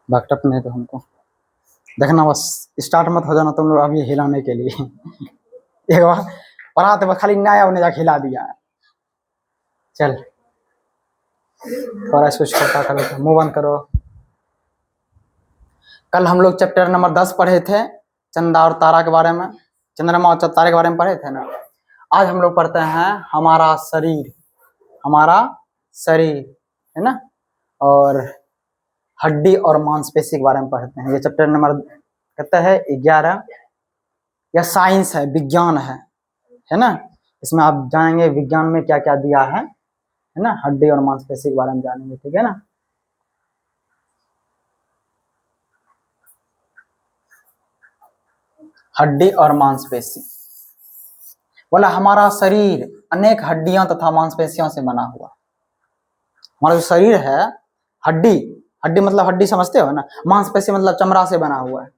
Backup नहीं तो हमको देखना, बस स्टार्ट मत हो जाना तुम लोग अभी हिलाने के लिए। एक बार पढ़ा तो खाली नया उन्हें जाके हिला दिया। चल थोड़ा इसको छोटा करो, मुंह बंद करो। कल हम लोग चैप्टर नंबर 10 पढ़े थे, चंदा और तारा के बारे में, चंद्रमा और तारे के बारे में पढ़े थे ना। आज हम लोग पढ़ते हैं हमारा शरीर, हमारा शरीर है ना, और हड्डी और मांसपेशी के बारे में पढ़ते हैं। ये चैप्टर नंबर कहता है 11, या साइंस है, विज्ञान है ना। इसमें आप जानेंगे विज्ञान में क्या क्या दिया है ना, हड्डी और मांसपेशी के बारे में जानेंगे, ठीक है ना। हड्डी और मांसपेशी बोला हमारा शरीर अनेक हड्डियों तथा मांसपेशियों से बना हुआ। हमारा जो शरीर है, हड्डी, हड्डी मतलब हड्डी समझते हो ना, मांसपेशी मतलब चमड़ा से बना हुआ है।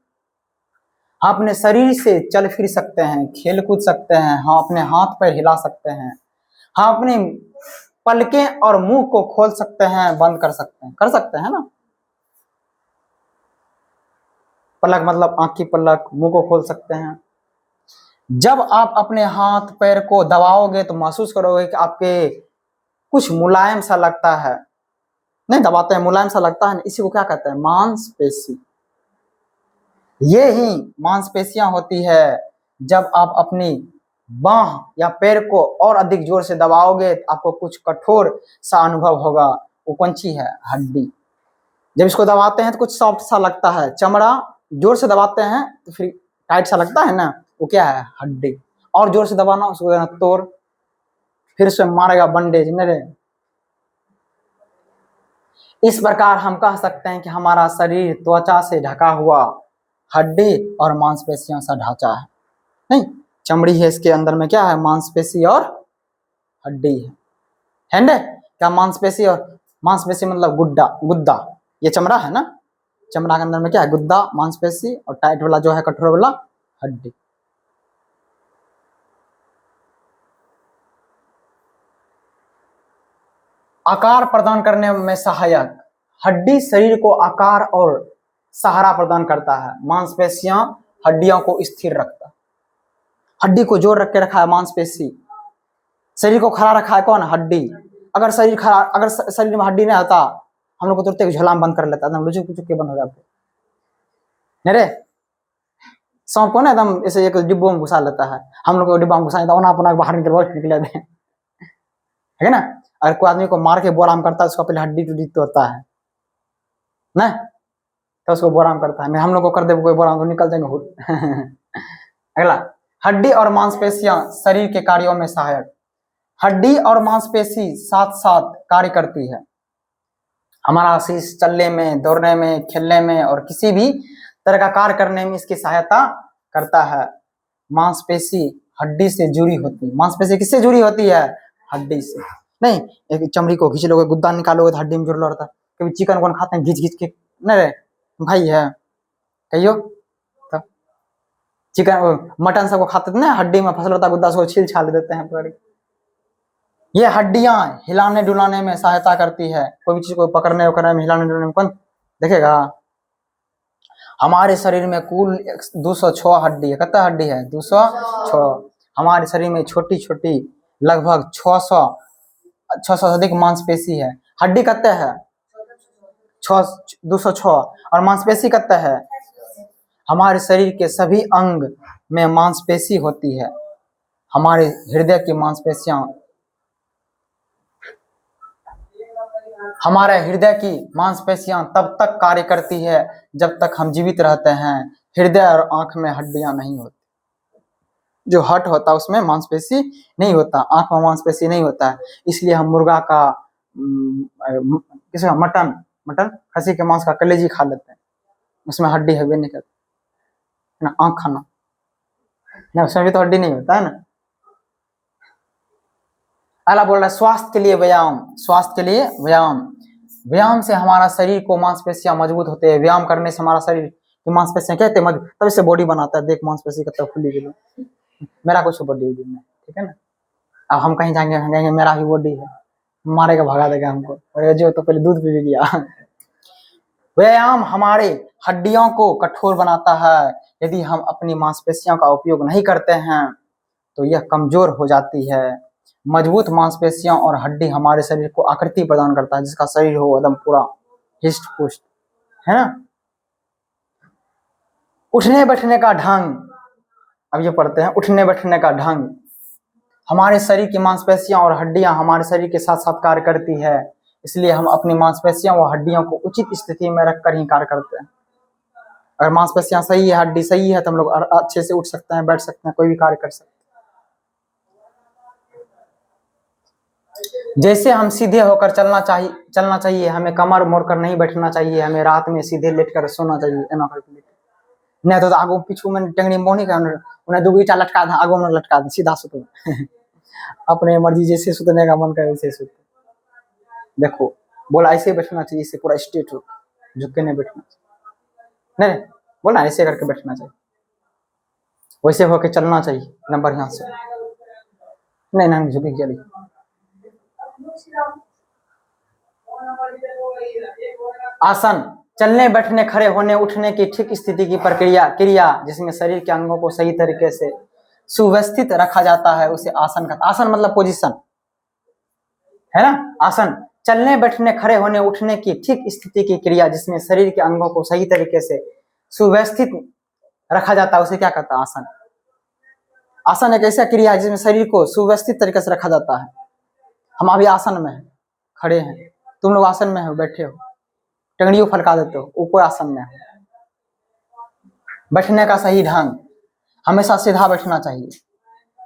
हम अपने शरीर से चल फिर सकते हैं, खेल कूद सकते हैं, हम अपने हाथ पैर हिला सकते हैं, हम अपने पलकें और मुंह को खोल सकते हैं, बंद कर सकते हैं ना। पलक मतलब आंख की पलक, मुंह को खोल सकते हैं। जब आप अपने हाथ पैर को दबाओगे तो महसूस करोगे कि आपके कुछ मुलायम सा लगता है, नहीं दबाते हैं मुलायम सा लगता है, इसी को क्या कहते हैं, मांसपेशी। ये ही मांसपेशियां होती है। जब आप अपनी बाह या पैर को और अधिक जोर से दबाओगे तो आपको कुछ कठोर सा अनुभव होगा, वो कौन सी है, हड्डी। जब इसको दबाते हैं तो कुछ सॉफ्ट सा लगता है, चमड़ा जोर से दबाते हैं तो फिर टाइट सा लगता है ना, वो क्या है, हड्डी। और जोर से दबाना उसको देना तोड़, फिर उसमें मारेगा बंडेज मेरे। इस प्रकार हम कह सकते हैं कि हमारा शरीर त्वचा से ढका हुआ हड्डी और मांसपेशियों से ढांचा है। नहीं, चमड़ी है, इसके अंदर में क्या है, मांसपेशी और हड्डी है ना। क्या मांसपेशी और मांसपेशी मतलब गुद्दा, ये चमड़ा है ना, चमड़ा के अंदर में क्या है, गुद्दा, मांसपेशी, और टाइट वाला जो है कठोर वाला हड्डी। आकार प्रदान करने में सहायक, हड्डी शरीर को आकार और सहारा प्रदान करता है, मांसपेशियां हड्डियों को स्थिर रखता है। हड्डी को जोर रख के रखा है मांसपेशी, शरीर को खड़ा रखा है कौन, हड्डी। अगर शरीर खड़ा, अगर शरीर में हड्डी नहीं होता हम लोग को तुरंत झोलाम बंद कर लेता, एकदम लुचुक लुचुक के बंद हो जाते। नहीं रे, सांप को ना एकदम ऐसे एक डिब्बों में घुसा लेता है, हम लोग को डिब्बा में घुसा देता, ओना अपना बाहर निकले थे, है ना। अगर कोई आदमी को मार के बोराम करता है, उसका पहले हड्डी टूटी तोड़ता है ना, तो उसको बोराम करता है। हम लोग को कर दे कोई बोराम तो निकल जाएंगे। अगला, हड्डी और मांसपेशियां शरीर के कार्यों में सहायक, हड्डी और मांसपेशी साथ साथ कार्य करती है। हमारा शरीर चलने में, दौड़ने में, खेलने में और किसी भी तरह का कार्य करने में इसकी सहायता करता है। मांसपेशी हड्डी से जुड़ी होती है। मांसपेशी किससे जुड़ी होती है, हड्डी से। नहीं, एक चमड़ी को खींच लोगे, गुद्दा निकालोगे तो हड्डी में जुड़ रहता है। कभी चिकन कौन खाते हैं घिच घिच के, नहीं रे भाई है, कहियो तो चिकन मटन सबको खाते थे ना, हड्डी में फसल होता है, गुद्दा से छील छाल देते हैं पूरी। ये हड्डियां हिलाने डुलाने में सहायता करती है, कोई भी चीज को पकड़ने उकड़ने में, हिलाने डुलाने में। कौन देखेगा, हमारे शरीर में कुल 206 हड्डी है। कितना हड्डी है, 206। हमारे शरीर में छोटी छोटी लगभग 600 से अधिक मांसपेशी है। हड्डी कितने है, 206, और मांसपेशी कितने है। हमारे शरीर के सभी अंग में मांसपेशी होती है। हमारे हृदय की मांसपेशियां, हमारे हृदय की मांसपेशियां तब तक कार्य करती है जब तक हम जीवित रहते हैं। हृदय और आंख में हड्डियां नहीं होती, जो हट होता है उसमें मांसपेशी नहीं होता, आंख में मांसपेशी नहीं होता है। इसलिए हम मुर्गा का किसी का मटन खसी के मांस का कलेजी खा लेते हैं, उसमें हड्डी है नहीं करती ना। आंख खाना ना, उसमें भी तो हड्डी नहीं होता है ना। अगला बोल रहा है स्वास्थ्य के लिए व्यायाम, स्वास्थ्य के लिए व्यायाम। व्यायाम से हमारा शरीर को मांसपेशियां मजबूत होते हैं। व्यायाम करने से हमारा शरीर की मांसपेशियां कहते हैं मजबूत, तब इससे बॉडी बनाता है। देख मांसपेशी कितना खुली गई, मेरा कुछ बॉडी नहीं, ठीक है ना। अब हम कहीं जाएंगे मेरा भी बॉडी है, मारेगा भगा देगा हमको, और जो तो पहले दूध पी गया। व्यायाम हमारे हड्डियों को कठोर बनाता है। यदि हम अपनी मांसपेशियों का उपयोग नहीं करते हैं तो यह कमजोर हो जाती है। मजबूत मांसपेशियों और हड्डी हमारे शरीर को आकृति प्रदान करता है, जिसका शरीर हो एकदम पूरा हिष्ट पुष्ट, है ना। उठने बैठने का ढंग, अब ये पढ़ते हैं। उठने बैठने का ढंग, हमारे शरीर की मांसपेशियां और हड्डियां हमारे शरीर के साथ साथ कार्य करती है, इसलिए हम अपनी मांसपेशियों व हड्डियों को उचित स्थिति में रखकर ही कार्य करते हैं। अगर मांसपेशियां सही है, हड्डी सही है, तो हम लोग अच्छे से उठ सकते हैं, बैठ सकते हैं, कोई भी कार्य कर सकते हैं। जैसे हम सीधे होकर चलना चाहिए, हमें कमर मोड़कर नहीं बैठना चाहिए, हमें रात में सीधे लेटकर सोना चाहिए, एना करके नहीं तो आगो पीछू में टेंगड़ी मोनी का उन्हें दो ईटा लटका था, आगो में लटका था, सीधा सुतो अपने मर्जी जैसे सुतने का मन करे वैसे सुतो। देखो बोला ऐसे बैठना चाहिए, इससे पूरा स्ट्रेट हो, झुक के नहीं बैठना चाहिए, नहीं बोला ऐसे करके बैठना चाहिए, वैसे होके चलना चाहिए एकदम बढ़िया से, नहीं नहीं झुकी चली। आसन, चलने बैठने खड़े होने उठने की ठीक स्थिति की क्रिया जिसमें शरीर के अंगों को सही तरीके से सुव्यवस्थित रखा जाता है, उसे आसन का। आसन मतलब पोजीशन, है ना। आसन, चलने बैठने खड़े होने उठने की ठीक स्थिति की क्रिया जिसमें शरीर के अंगों को सही तरीके से सुव्यवस्थित रखा जाता है, उसे क्या कहता है? आसन। आसन एक ऐसा क्रिया है जिसमें शरीर को सुव्यवस्थित तरीके से रखा जाता है। हम अभी आसन में हैं, खड़े हैं, तुम लोग आसन में हो, बैठे हो, टंगड़ियों फलका देते हो, ऊपर आसन में हो। बैठने का सही ढंग, हमेशा सीधा बैठना चाहिए,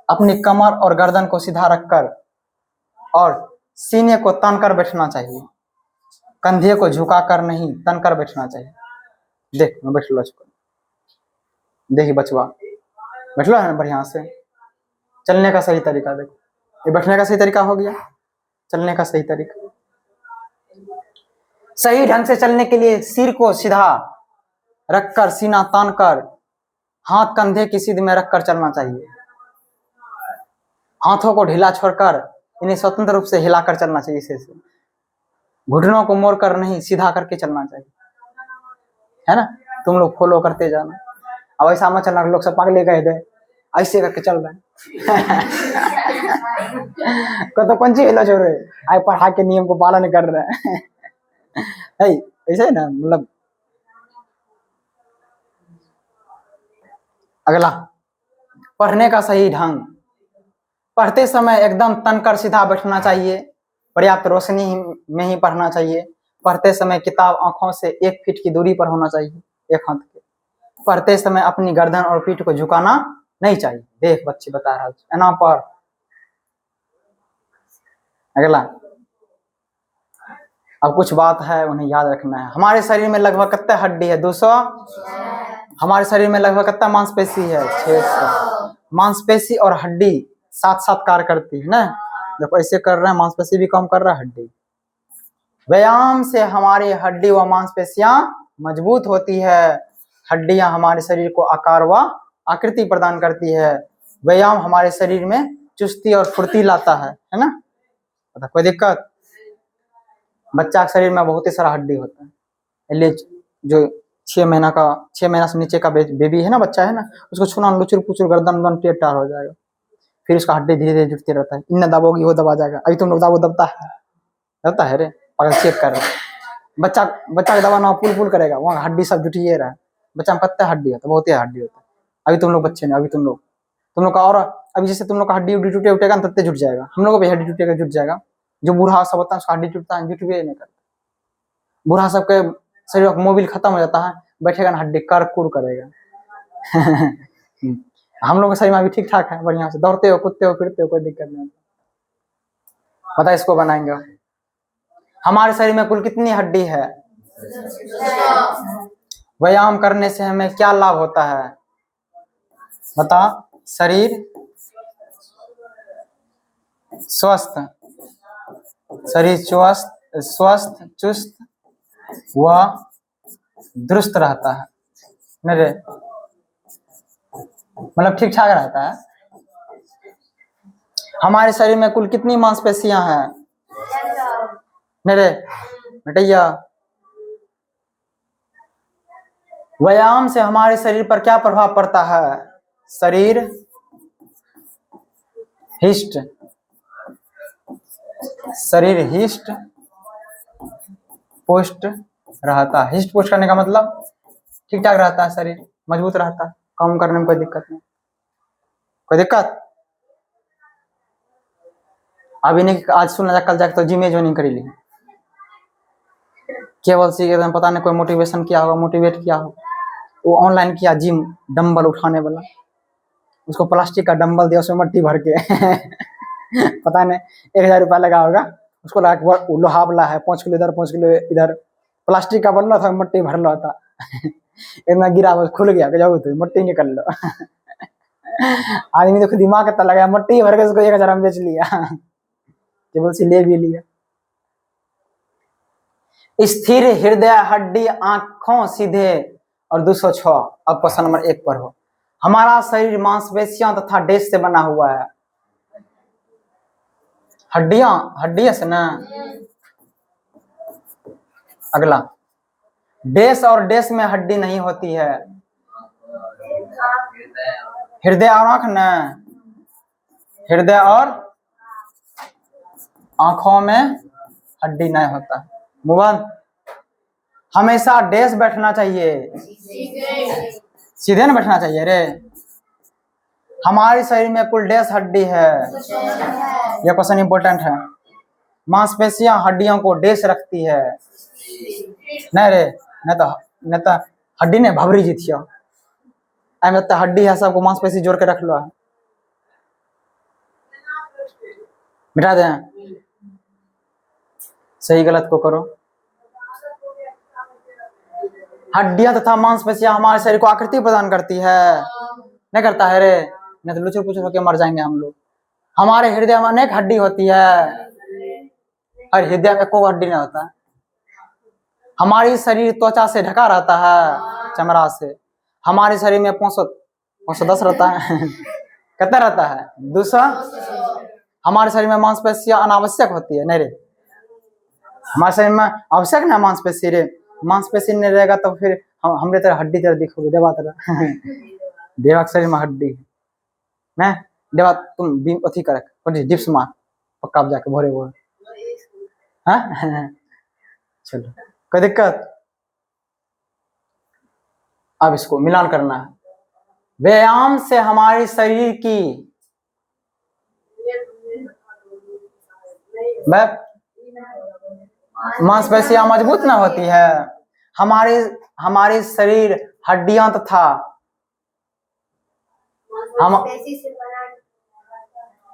अपनी कमर और गर्दन को सीधा रखकर और सीने को तनकर बैठना चाहिए, कंधे को झुकाकर नहीं तनकर बैठना चाहिए। देख मैं बैठ लो, देखिए बचवा बैठ लो है बढ़िया से। चलने का सही तरीका देखो, ये बैठने का सही तरीका हो गया, चलने का सही तरीका। सही ढंग से चलने के लिए सिर को सीधा रखकर, सीना तानकर, हाथ कंधे की सीध में रखकर चलना चाहिए। हाथों को ढीला छोड़कर इन्हें स्वतंत्र रूप से हिलाकर चलना चाहिए, इसे घुटनों को मोड़कर नहीं, सीधा करके चलना चाहिए, है ना। तुम लोग फॉलो करते जाना। अब ऐसा मत चलना लोग सब पागले कह दे ऐसे करके चल रहे तो कौन सी हिला छोड़ रहे, आए पढ़ा के नियम को पालन कर रहे हैं ऐसे है ना। मतलब अगला, पढ़ने का सही ढंग, पढ़ते समय एकदम तनकर सीधा बैठना चाहिए, पर्याप्त रोशनी में ही पढ़ना चाहिए। पढ़ते समय किताब आंखों से 1 फीट की दूरी पर होना चाहिए, 1 हाथ के। पढ़ते समय अपनी गर्दन और पीठ को झुकाना नहीं चाहिए। देख बच्चे बता रहा है ना पर। अगला, अब कुछ बात है उन्हें याद रखना है। हमारे शरीर में लगभग कितने हड्डी है? 200। हमारे शरीर में लगभग कितना मांसपेशी है? 600। मांसपेशी और हड्डी साथ साथ कार्य करती है ना। देखो ऐसे कर रहे हैं, मांसपेशी भी काम कर रहा है, हड्डी। व्यायाम से हमारी हड्डी व मांसपेशियां मजबूत होती है। हड्डियां हमारे शरीर को आकार व आकृति प्रदान करती है। व्यायाम हमारे शरीर में चुस्ती और फुर्ती लाता है ना। पता कोई दिक्कत? बच्चा के शरीर में बहुत ही सारा हड्डी होता है, इसलिए जो 6 महीना से नीचे का बेबी है ना, बच्चा है ना, उसको छूना लुचुर पुचुर गर्दन टेट टार हो जाएगा, फिर उसका हड्डी धीरे धीरे जुटते रहता है। इन दबोगी वो दबा जाएगा। अभी तुम लोग दबो, दबता है रे, अगर चेक कर रहे बच्चा का दबाना पुल करेगा, वहाँ हड्डी सब जुटिए रहा है। बच्चा में कितना हड्डी होता है? बहुत ही हड्डी होता है। अभी तुम लोग बच्चे ने, अभी तुम लोग का, और अभी जैसे तुम लोग का हड्डी उड्डी उठेगा ना, तब जुट जाएगा। हम लोग को भी हड्डी टूटेगा, जुट जाएगा। जो बूढ़ा सब होता है उसका हड्डी टूटता है, जुट भी नहीं करता। बूढ़ा सबके शरीर का मोबिल खत्म हो जाता है, बैठेगा ना हड्डी कर कुर करेगा हम लोग के शरीर में अभी ठीक ठाक है, बढ़िया से दौड़ते हो, कूदते हो, फिरते हो, कोई दिक्कत नहीं। पता इसको बनाएंगे। हमारे शरीर में कुल कितनी हड्डी है? व्यायाम करने से हमें क्या लाभ होता है? बता। शरीर स्वस्थ, चुस्त व दुरुस्त रहता है, मेरे मतलब ठीक ठाक रहता है। हमारे शरीर में कुल कितनी मांसपेशियां हैं? मेरे बेटैया व्यायाम से हमारे शरीर पर क्या प्रभाव पड़ता है? शरीर हिष्ट पुष्ट रहता है। हिष्ट पुष्ट करने का मतलब ठीक ठाक रहता है, शरीर मजबूत रहता है, काम करने में कोई दिक्कत नहीं। कोई दिक्कत? अभी नहीं, आज सुनना जा, कल जाके तो जिम ज्वाइनिंग करी ली, केवल सी एकदम पता नहीं कोई मोटिवेशन किया होगा, मोटिवेट किया होगा, वो ऑनलाइन किया जिम, डंबल उठाने वाला, उसको प्लास्टिक का डंबल दिया, उसमें मट्टी भर के पता नहीं 1000 रुपया लगा होगा, उसको लगा के लोहा वाला है, 5 किलो इधर 5 किलो इधर, प्लास्टिक का बनना था, मट्टी भर लो था इतना गिरा, बस खुल गया, जाओ तो मट्टी निकल लो आदमी देखो दिमाग कितना लगा, मट्टी भर के उसको 1000 में बेच लिया केवल से ले भी लिया। स्थिर हृदय, हड्डी, आंखों सीधे और 206। अब क्वेश्चन नंबर 1 पर हो। हमारा शरीर मांसपेशियां तथा डेस से बना हुआ है। हड्डियां से ना। अगला, डेस और डेस में हड्डी नहीं होती है। हृदय और आंख ना, हृदय और आंखों में हड्डी नहीं होता। मुबान, हमेशा डेस बैठना चाहिए, सीधे न बैठना चाहिए रे। हमारे शरीर में कुल डेस हड्डी है, यह क्वेश्चन इंपॉर्टेंट है। मांसपेशियां हड्डियों को डेस रखती है। नहीं रे, नहीं तो हड्डी ने भवरी जीतिया, तो हड्डी है, सबको मांसपेशी जोड़ के रख लो, मिटा दें। सही गलत को करो। हड्डियां तथा मांसपेशियां हमारे शरीर को आकृति प्रदान करती है, नहीं करता है रे, नहीं तो लुचुर पुचुर होकर मर जाएंगे हम लोग। हमारे हृदय में अनेक हड्डी होती है, और हृदय में कोई हड्डी नहीं होता। हमारी शरीर त्वचा से ढका रहता है, चमड़ा से। हमारे शरीर में 510 रहता है कितना रहता है? 200। हमारे शरीर में मांसपेशियां अनावश्यक होती है, नहीं रे, हमारे शरीर में आवश्यक ना मांसपेशी रे। मांसपेशी नहीं रहेगा तो फिर हमरे तरह हड्डी तरह दिखोगे, देवा तरह देवा के शरीर में हड्डी है, देवा तुम बीम अथी करे डिप्स मार पक्का जाके भोरे भोरे, हाँ चलो कोई दिक्कत। अब इसको मिलान करना है। व्यायाम से हमारे शरीर की मांसपेशियां मजबूत ना होती है। हमारे शरीर हड्डियां तथा हम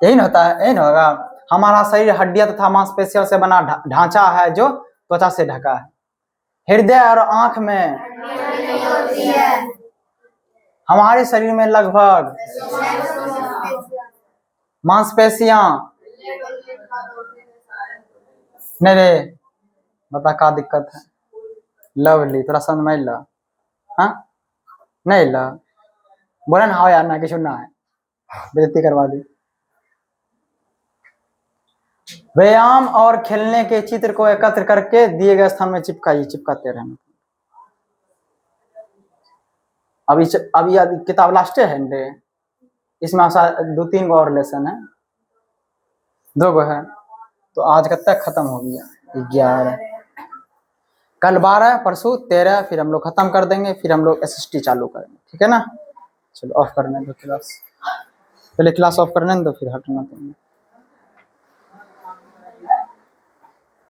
यही ना होता है, यही ना होगा। हमारा शरीर हड्डियां तथा मांसपेशियों से बना ढांचा है जो त्वचा से ढका है। हृदय और आंख में हमारे शरीर में लगभग मांसपेशियां नहीं रे, बता का दिक्कत है? लवली थोड़ा समझ में ला, हाँ नहीं ला बोला ना, हाँ यार ना किशु ना है, बेइज्जती करवा दी। व्यायाम और खेलने के चित्र को एकत्र करके दिए गए स्थान में चिपकाते रहना। अभी किताब लास्ट है रे, इसमें 2-3 गो और लेसन है, 2 गो है, तो आज कब तक खत्म हो गया? 11, कल 12, परसों 13, फिर हम लोग खत्म कर देंगे, फिर हम लोग SST चालू करेंगे, ठीक है ना। चलो ऑफ करने दो क्लास, पहले क्लास ऑफ करने दो फिर हटना तुम।